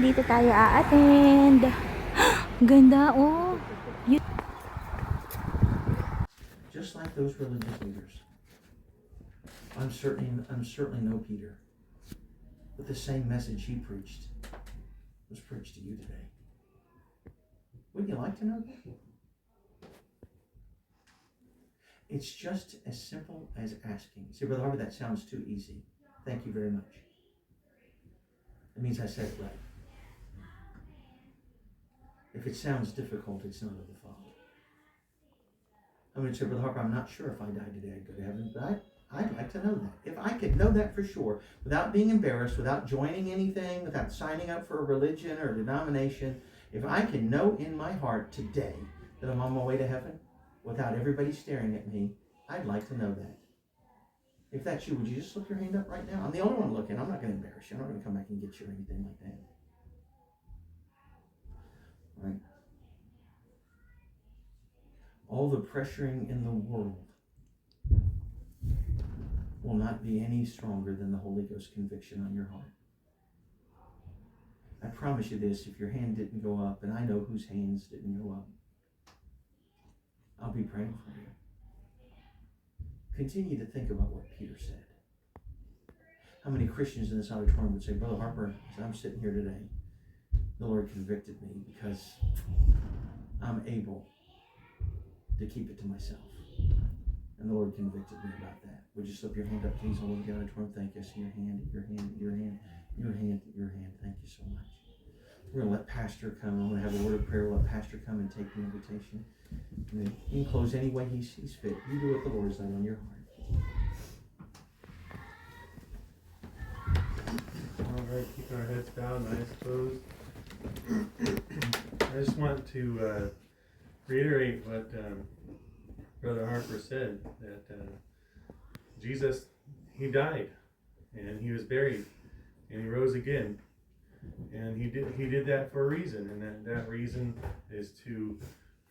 dito tayo a-attend. Ganda, oh. Just like those religious leaders. I'm certainly no Peter, but the same message he preached was preached to you today. Wouldn't you like to know that? It's just as simple as asking. See, Brother Harvey, that sounds too easy. Thank you very much. It means I said it right. If it sounds difficult, it's not of the Father. I'm going to say, Brother Harper, I'm not sure if I died today I'd go to heaven, but I'd like to know that. If I could know that for sure, without being embarrassed, without joining anything, without signing up for a religion or a denomination, if I can know in my heart today that I'm on my way to heaven, without everybody staring at me, I'd like to know that. If that's you, would you just slip your hand up right now? I'm the only one looking. I'm not going to embarrass you. I'm not going to come back and get you or anything like that. All right? All the pressuring in the world will not be any stronger than the Holy Ghost conviction on your heart. I promise you this, if your hand didn't go up, and I know whose hands didn't go up, I'll be praying for you. Continue to think about what Peter said. How many Christians in this auditorium would say, Brother Harper, as I'm sitting here today, the Lord convicted me because I'm able to keep it to myself. And the Lord convicted me about that. Would you slip your hand up, please, all over the auditorium? Thank you. I see your hand, your hand, your hand, your hand, your hand. Thank you so much. We're going to let Pastor come. I'm going to have a word of prayer. We'll let Pastor come and take the invitation. And then he can close any way he sees fit. You do what the Lord's laid on your heart. All right, keeping our heads bowed and eyes closed. I just want to reiterate what Brother Harper said, that Jesus, he died, and he was buried, and he rose again, and he did that for a reason, and that reason is to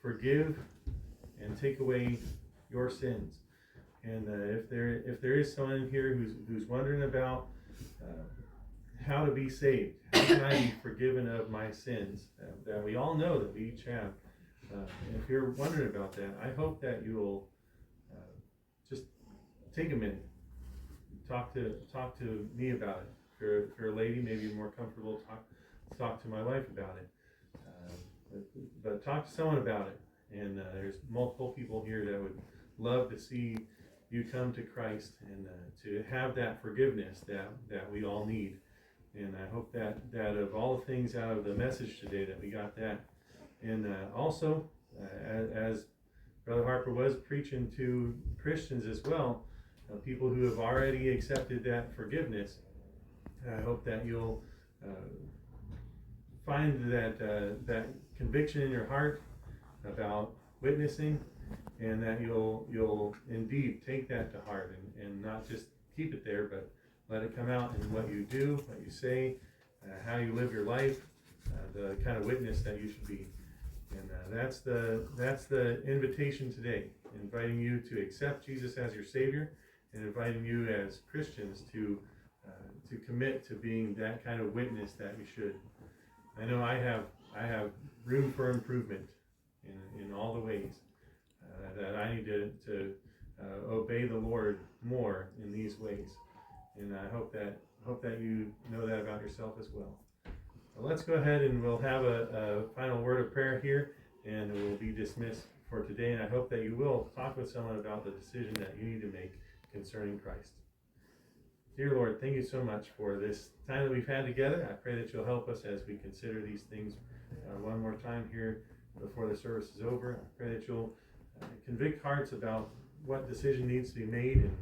forgive and take away your sins. And if there is someone here who's wondering about how to be saved, how can I be forgiven of my sins, that we all know that we each have. If you're wondering about that, I hope that you will just take a minute, talk to me about it. If you're a lady, maybe you're more comfortable talk to my wife about it. But talk to someone about it. And there's multiple people here that would love to see you come to Christ and to have that forgiveness that we all need. And I hope that of all the things out of the message today that we got that. And also, as Brother Harper was preaching to Christians as well, people who have already accepted that forgiveness, I hope that you'll find that conviction in your heart about witnessing, and that you'll indeed take that to heart and not just keep it there, but let it come out in what you do, what you say, how you live your life, the kind of witness that you should be. And that's the invitation today, inviting you to accept Jesus as your Savior, and inviting you as Christians to commit to being that kind of witness that you should. I know I have room for improvement in all the ways that I need to obey the Lord more in these ways, and I hope that you know that about yourself as well. Let's go ahead and we'll have a final word of prayer here, and we'll be dismissed for today. And I hope that you will talk with someone about the decision that you need to make concerning Christ. Dear Lord, thank you so much for this time that we've had together. I pray that you'll help us as we consider these things one more time here before the service is over. I pray that you'll convict hearts about what decision needs to be made, and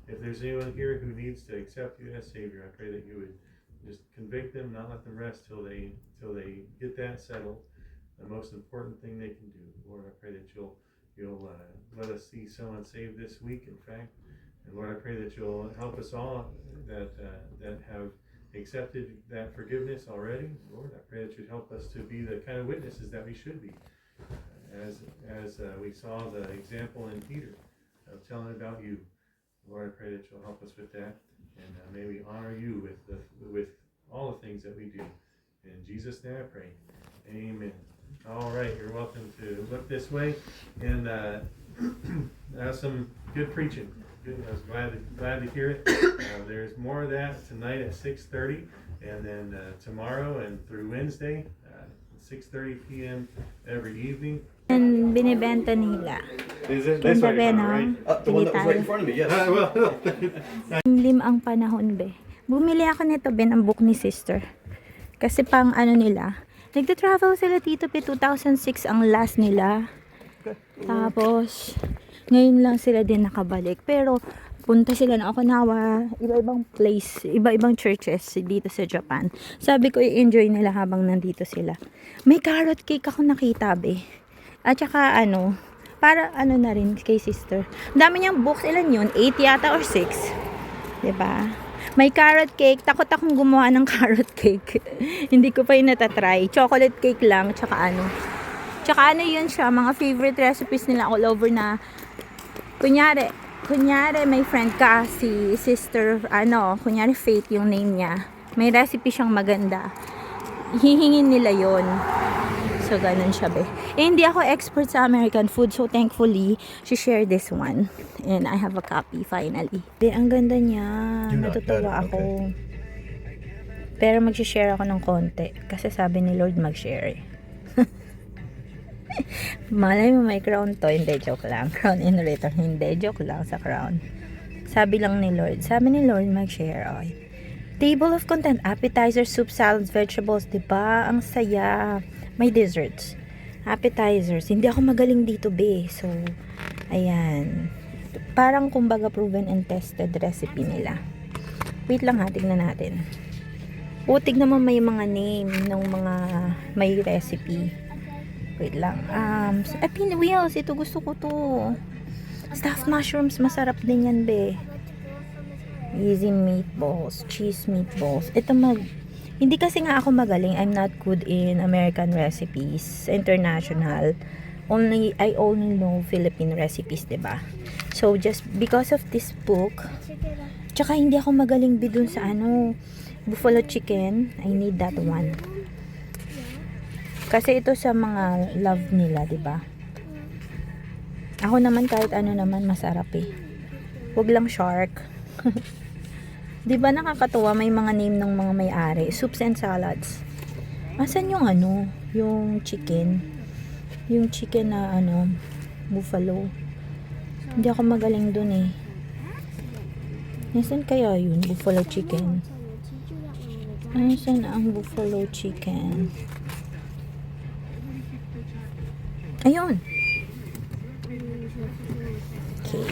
if there's anyone here who needs to accept you as Savior, I pray that you would just convict them, not let them rest till they get that settled. The most important thing they can do. Lord, I pray that you'll let us see someone saved this week, in fact. And Lord, I pray that you'll help us all that have accepted that forgiveness already. Lord, I pray that you'd help us to be the kind of witnesses that we should be. As we saw the example in Peter of telling about you. Lord, I pray that you'll help us with that. And may we honor you with all the things that we do. In Jesus' name I pray. Amen. All right, you're welcome to look this way. And that's some good preaching. Good. I was glad to hear it. There's more of that tonight at 6:30, and then tomorrow and through Wednesday, 6:30 p.m. every evening. And binibenta nila. Is it? Ganda That's what be, you're no? right. The one that was right in front of me, yes. Lim ang panahon, be. Bumili ako nito, be, ng book ni sister. Kasi pang ano nila, nagta-travel sila dito, be, 2006 ang last nila. Tapos, ngayon lang sila din nakabalik. Pero, punta sila ng Okinawa, iba-ibang place, iba-ibang churches dito sa Japan. Sabi ko, i-enjoy nila habang nandito sila. May carrot cake ako nakita, be. At saka, para na rin kay sister. Ang dami niyang books, ilan yun? 8 yata or 6. Diba? May carrot cake. Takot akong gumawa ng carrot cake. Hindi ko pa yun natatry. Chocolate cake lang, tsaka Tsaka yun siya, mga favorite recipes nila all over na, kunyari, may friend ka, si sister, kunyari Faith yung name niya. May recipe siyang maganda. Hihingin nila yon. So, ganun siya, be. Hindi ako expert sa American food, so thankfully, she shared this one. And I have a copy, finally. Ang ganda niya. Natutuwa ako. Pero mag-share ako ng konti. Kasi sabi ni Lord mag-share. Malay mo may crown to. Hindi, joke lang. Crown in return. Hindi, joke lang sa crown. Sabi ni Lord mag-share. Okay. Table of content. Appetizers, soup, salads, vegetables. Diba? Ang saya. May desserts. Appetizers. Hindi ako magaling dito, be. So, ayan. Parang kumbaga proven and tested recipe nila. Wait lang ha, tignan natin. Tignan mo may mga name ng mga may recipe. Wait lang. Pinwheels. Ito gusto ko to. Stuffed mushrooms. Masarap din yan, be. Easy meatballs. Cheese meatballs. Hindi kasi nga ako magaling. I'm not good in American recipes. International. I only know Philippine recipes, diba? So, just because of this book, tsaka hindi ako magaling dun sa buffalo chicken. I need that one. Kasi ito sa mga love nila, diba? Ako naman kahit naman masarap eh. Huwag lang shark. Diba nakakatuwa may mga name ng mga may-ari. Soups and salads. Asan yung yung chicken? Yung chicken na buffalo. Hindi ako magaling dun eh. Nasaan kaya yun? Buffalo chicken. Nasaan ang buffalo chicken? Ayun. Okay.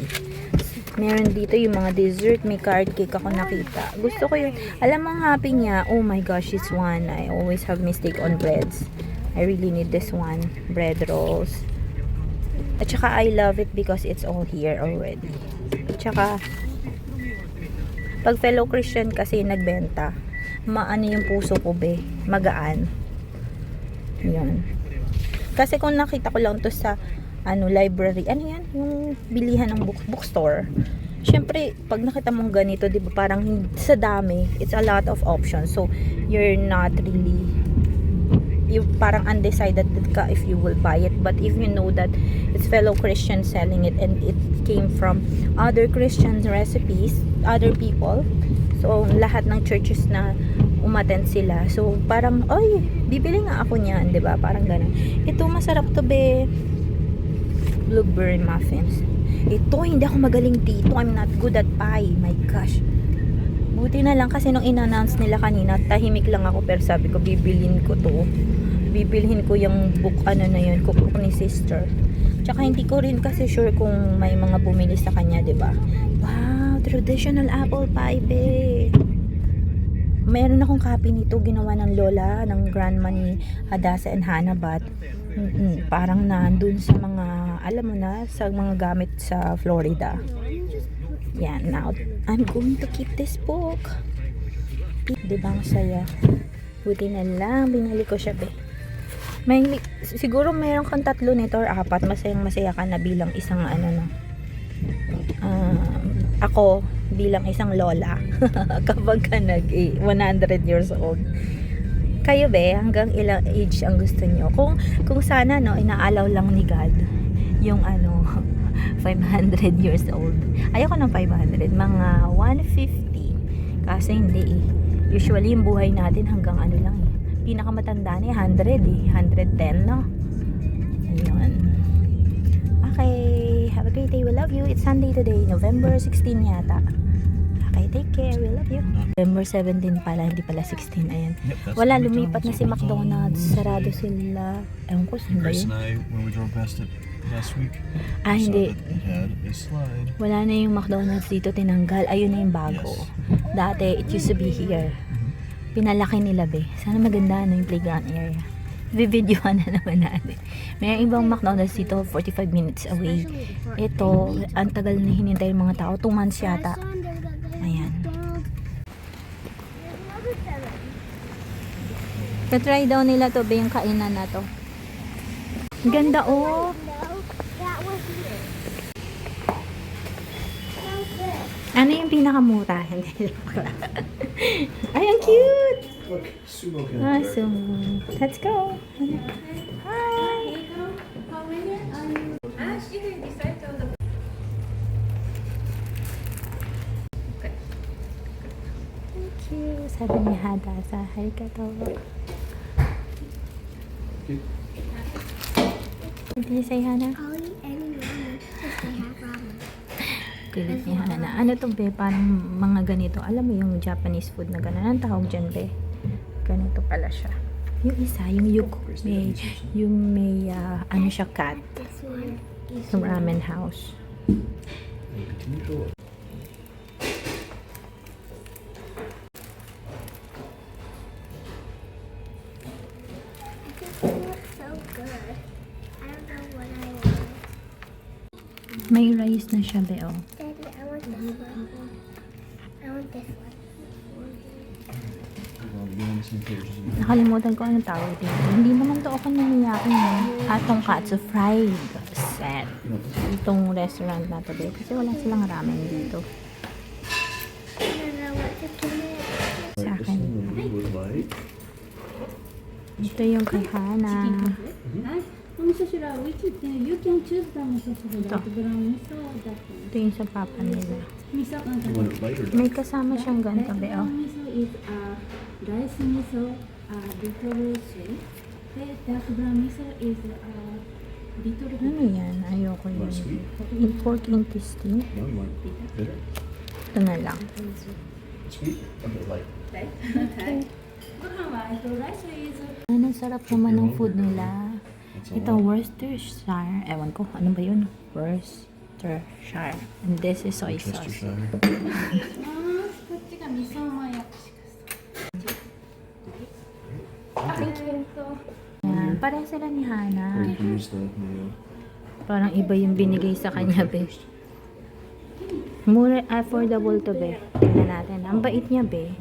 Meron dito yung mga dessert. May card cake ako nakita. Gusto ko yun. Alam mo ang happy niya. Oh my gosh, this one. I always have mistake on breads. I really need this one. Bread rolls. At saka I love it because it's all here already. At saka pag fellow Christian kasi nagbenta, yung puso ko, be. Magaan. Yun. Kasi kung nakita ko lang to sa library, yan? Yung bilihan ng bookstore. Syempre, pag nakita mong ganito, di ba, parang sa dami, it's a lot of options. So, you're not really, you parang undecided ka if you will buy it. But if you know that it's fellow Christians selling it and it came from other Christian recipes, other people, so, lahat ng churches na umattend sila. So, parang, bibili nga ako niyan, di ba? Parang ganun. Ito, masarap to, be. Blueberry muffins. Ito, hindi ako magaling dito. I'm not good at pie. My gosh. Buti na lang kasi nung in-announce nila kanina, tahimik lang ako pero sabi ko, bibilhin ko to. Bibilhin ko yung book, na yun, cookbook ni sister. Tsaka hindi ko rin kasi sure kung may mga bumili sa kanya, diba? Wow, traditional apple pie, be. Meron akong copy nito, ginawa ng lola, ng grandma ni Hadasa and Hanabat. Parang nandun sa mga, alam mo na, sa mga gamit sa Florida. Yan, now, I'm going to keep this book. Diba ang saya? Buti na lang, binili ko siya, be. Siguro mayroon kang 3 nito or 4, masayang-masaya ka na bilang isang, ako, bilang isang lola. Kapag ka 100 years old. Kayo be, hanggang ilang age ang gusto nyo? Kung sana no, inaalaw lang ni God yung 500 years old. Ayoko ng 500, mga 150. Kasi hindi eh. Usually yung buhay natin hanggang lang eh. Pinakamatanda ni 100 eh, 110 no. Ayun. Okay, have a great day. We love you. It's Sunday today, November 16 yata. Okay, take care. We love you. November 17 pala, hindi pala 16. Ayan. Wala, lumipat na si McDonald's. Sarado sila. Ewan ko, saan ba Chris yun? and I, when we drove past it last week, Ah, saw hindi. that it had a slide. Wala na yung McDonald's dito, tinanggal. Ayun na yung bago. Dati, it used to be here. Pinalaki nila be. Sana maganda na yung playground area. Videohan na naman natin. May ibang McDonald's dito, 45 minutes away. Ito, ang tagal na hinintay ng mga tao. 2 months yata. Ayan. Katry daw nila to be yung kainan na to. Ganda oh. Ano yung pinakamura? Ay, ang cute! Look, sumo can Awesome. Let's go. Hi. Thank you. Sabi ni Hada sa Harikato. Did you say Hana? I'll eat any ramen if they have ramen. Kulit ni Hana. Ano to be? Parang mga ganito. Alam mo yung Japanese food na gano'n. Anong tawag dyan be? Ganito pala siya. Yung isa, yung may ano siya, cat. This one is Yung ramen house. continue to look. this looks so good. I don't know what I want. May rice na siya be, oh. Daddy, I want this one. I want this one. Well, we're on the same page as you. Nakalimutan ko anong tawag dito. Hindi naman to ako naniyakin eh. Atong katsu fried set. Itong restaurant na to be. Kasi wala silang ramen dito. I don't know what to do next. Sa This akin. one would like. Ito yung kay Hana. お味噌汁は which you can choose the 味噌汁だとブラウン味噌だと Ito yung sa papa nila. 味噌なんか You want it light or dark? May kasama siyang ganito be, oh. 味噌 is ライス味噌リトルスでダークブラウン味噌 is リトル Ano yan? Ayoko yun. Want sweet? Pork intestine. No, you want bitter? Ito na lang. Sweet? Okay, light. ご飯はライス is Ano, sarap naman ng food nila. That's a Ito, lot. Worcestershire. Ewan ko, ano ba yun? Worcestershire. And this is soy sauce. Worcestershire. こっちが味噌マヨ Thank you. Yan, pareha sila ni Or Hana. you can use the mayo. Parang iba yung binigay sa kanya, be. Mura, affordable to, be. Tingnan natin. Ang bait niya, be.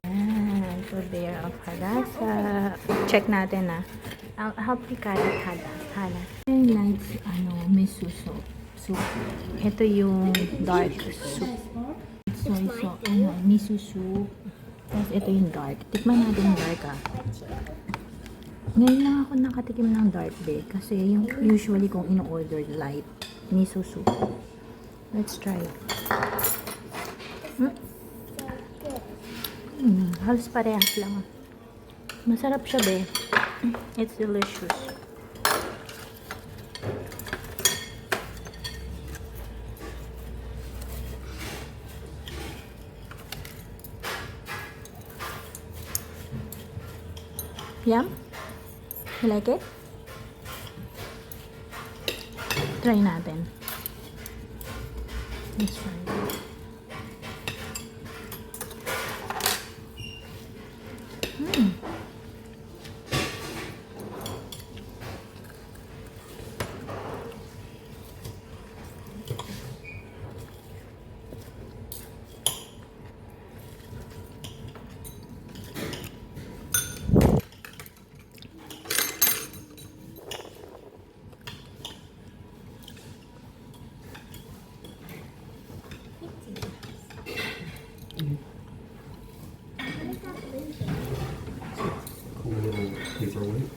Ah, purveyor of Hadasa. Check natin, ah. I'll help you carry Hana. I like, miso soup. Ito yung dark soup. Soy sauce, miso soup. Tapos ito yung dark. Tikman natin yung dark, ah. Ngayon lang ako nakatikim ng dark be kasi yung usually kong in-order light miso soup. Let's try. Halos parehas lang. Masarap siya be. It's delicious. Yum? You like it? Try natin. Let's try it. little paperweight.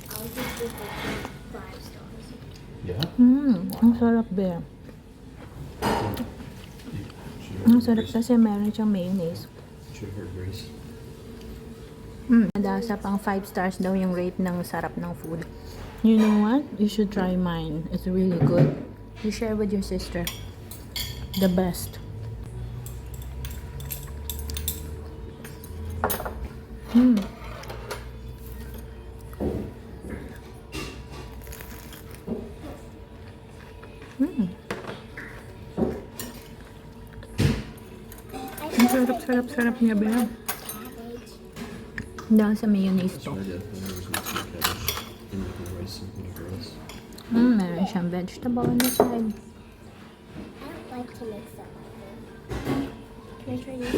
I'll just give it 5 stars. Yeah. Ang sarap be. Ang sarap kasi meron siyang mayonnaise. Should have heard Grace. Hadasa pang 5 stars daw yung rate ng sarap ng food. You know what? You should try mine. It's really good. You share with your sister. The best. Ang sarap niya ba? Cabbage. Dahil sa mayonnaise to. Tried it when there was mixed with cabbage and like the rice and whatever else. Meron siyang vegetable on the side. I don't like to mix up my food. Can I try yours?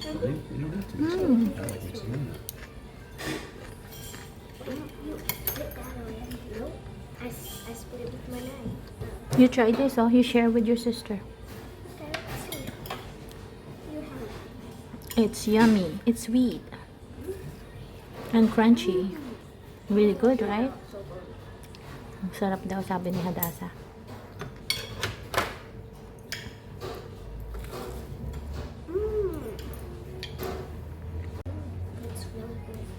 Right? You don't have to mix it. I like mixing them. You split that already. Nope. I split it with my knife. You try this, oh. You share with your sister. Okay, let's see. You have it. It's yummy. It's sweet. And crunchy. Really good, right? Ang sarap daw, sabi ni Hadasa. It's really good.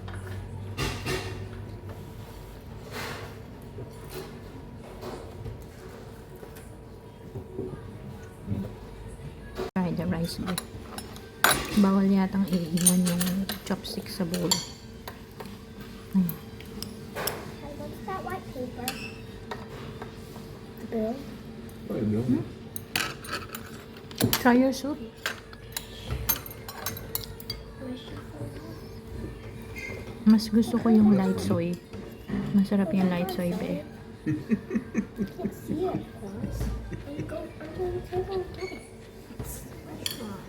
Try the rice bowl. Bawal yatang iiwan yung chopstick sa bowl. Hey, what's that white paper? The bill? Oh, you know. Try your soup. Mas gusto ko yung light soy. Masarap yung light soy, be. I can't see it, of course. And go under the table and get it. It's restaurant.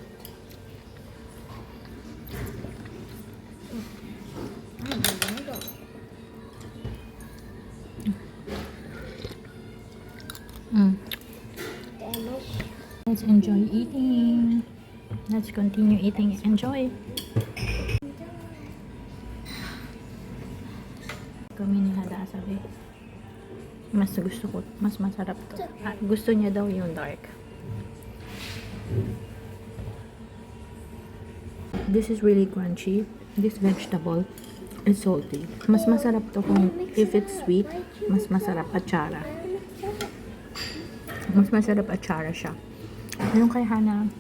Let's enjoy eating. Let's continue eating. Enjoy. Kami ni Hadasa, be. Mas gusto ko, mas masarap to. Gusto niya daw yung dark. This is really crunchy. This vegetable is salty. Mas masarap to kung if it's sweet, mas masarap atsara. Mas masarap atsara siya. Yung kay Hana,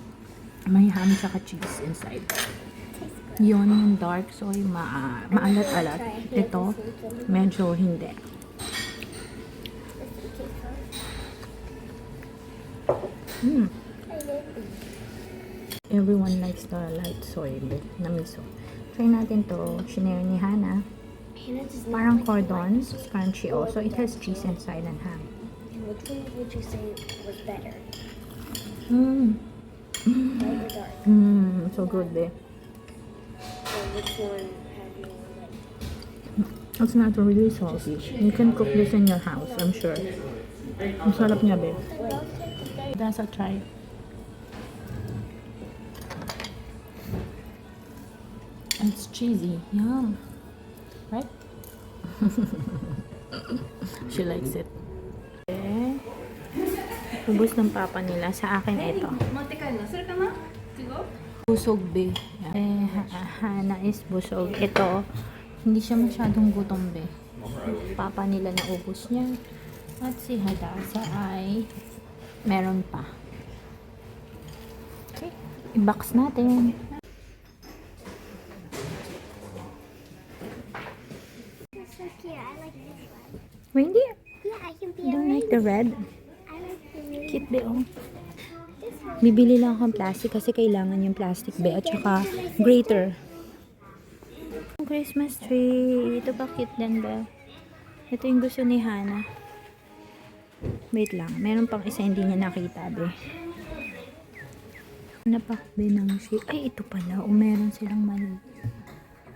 may ham tsaka cheese inside. Yun yung dark soy, maalat-alat. Ito, medyo hindi. Everyone likes the light soy na miso. Try natin to. Shinare ni Hana. Hannah does not Parang like cordon. the white It's crunchy also. It has cheese inside and ham. And which one would you say was better? Light or dark? So good, be. Or which one have you like? It's not really salty. You can cook this in your house, I'm sure. Ang sarap niya, be. That's a try. It's cheesy. Yum. Right? She likes it. Okay. Ubus ng papa nila. Sa akin ito. Busog, be. Hana is busog. Ito, hindi siya masyadong gutom, be. Papa nila naubos niya. At si Hadasa ay meron pa. Okay. I-box natin. That's so cute. I like this one. Reindeer. Yeah, I can be You a don't like the red? I like the red. Cute, be, oh. This one. Bibili lang akong plastic kasi kailangan yung plastic, be. At saka grater. Christmas tree. Ito ba cute din, be? Ito yung gusto ni Hana. Wait lang. Meron pang isa hindi niya nakita, be. Napakbe ng shape. Ay, ito pala. O, meron silang mali.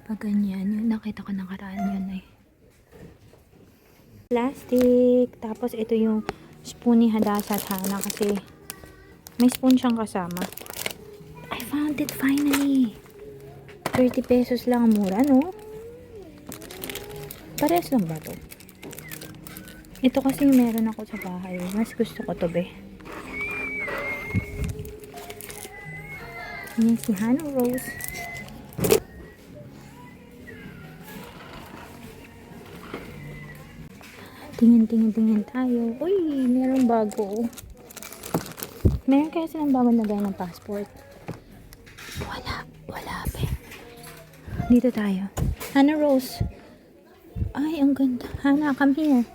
Pag ganyan. Yung nakita ko nakaraan yun, eh. Plastic. Tapos, ito yung spoon ni Hadasa at Hana kasi may spoon siyang kasama. I found it finally. 30 pesos lang, mura, no? Parehas lang ba to? Ito kasi yung meron ako sa bahay. Mas gusto ko to, be. Yan si Hana Rose. Tingin tayo. Uy, merong bago. Meron kaya silang bago na gaya ng passport? Wala, be. Dito tayo. Hana Rose. Ay, ang ganda. Hana, come here.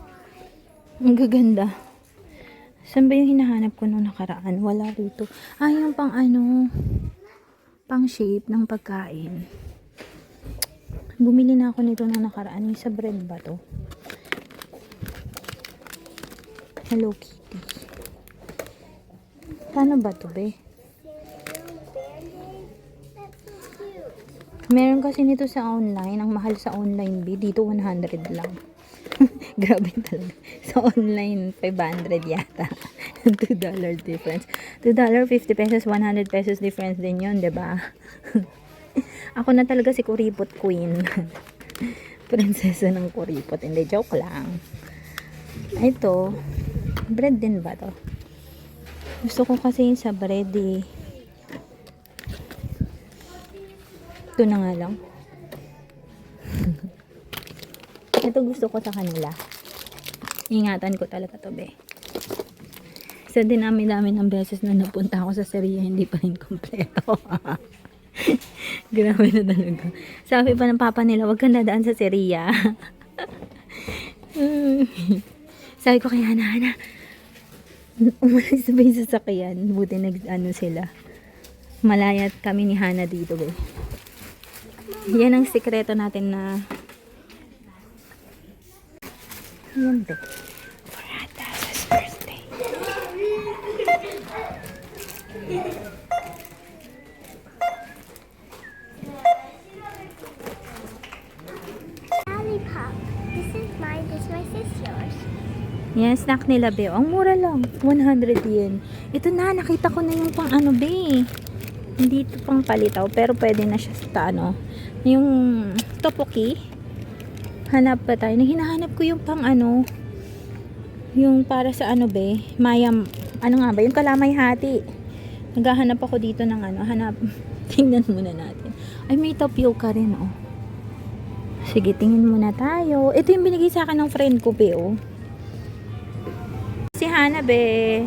Ang gaganda. Saan ba yung hinahanap ko nung nakaraan? Wala rito. Ay, yung pang ano, pang shape ng pagkain. Bumili na ako nito nung nakaraan. Yung sa bread ba to? Hello Kitty. Paano ba to, be? Meron kasi nito sa online. Ang mahal sa online, be. Dito 100 lang. Grabe talaga. Sa online, 500 yata. $2 difference. $2.50 pesos, 100 pesos difference din yun, diba? Ako na talaga si Kuripot Queen. Prinsesa ng Kuripot. Hindi, joke lang. Ito, bread din ba to? Gusto ko kasi yung sa bread eh. Ito na nga lang. Ito gusto ko sa kanila. Ingatan ko talaga to, be. Sa dinami-dami ng beses na napunta ako sa Seria, hindi pa rin kompleto. Grabe na talaga. Sabi pa ng papa nila, wag kang dadaan sa Seria. Sabi ko kay Hana, umalis sabay sa sasakyan. Buti nag-ano sila. Malayat kami ni Hana dito, be. Yan ang sikreto natin na yan, be. For Ata's birthday. Lollipop. This is mine. This is my sister's. Yan, snack nila, be. Ang mura lang. 100 yen. Ito na, nakita ko na yung pang ano, be. Hindi ito pang palitaw, pero pwede na siya sa ano. Yung topoki. Hanap pa tayo. Hinahanap ko yung pang ano. Yung para sa ano, be. Mayam. Ano nga ba? Yung kalamay hati. Naghahanap ako dito ng ano. Hanap. Tingnan muna natin. Ay, may tapioca rin, oh. Sige, tingin muna tayo. Ito yung binigay sa akin ng friend ko, be, oh. Si Hana, be.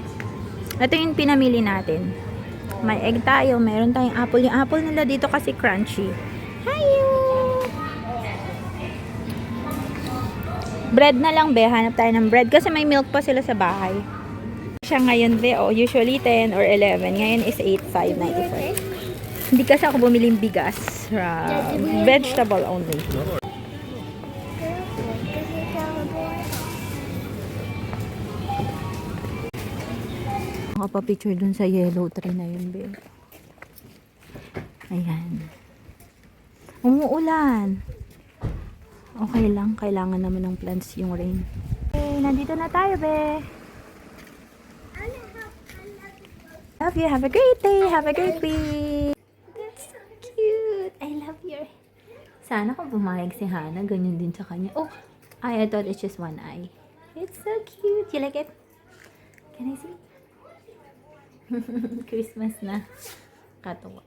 Ito yung pinamili natin. May egg tayo. Meron tayong apple. Yung apple nila dito kasi crunchy. Hayo! Bread na lang, be. Hanap tayo ng bread. Kasi may milk pa sila sa bahay. Siya ngayon, be. Oh, usually 10 or 11. Ngayon is 8.595. Hindi kasi ako bumiling bigas. Vegetable only. Nakapapicture dun sa yellow tree na yun, be. Ayan. Umuulan. Okay lang. Kailangan naman ng plants yung rain. Okay, nandito na tayo, be. Love you. Have a great day. Have a great week. That's so cute. I love your... Sana kung pumayag si Hana, ganyan din sa kanya. Oh, I thought it's just one eye. It's so cute. You like it? Can I see? Christmas na. Katuwa.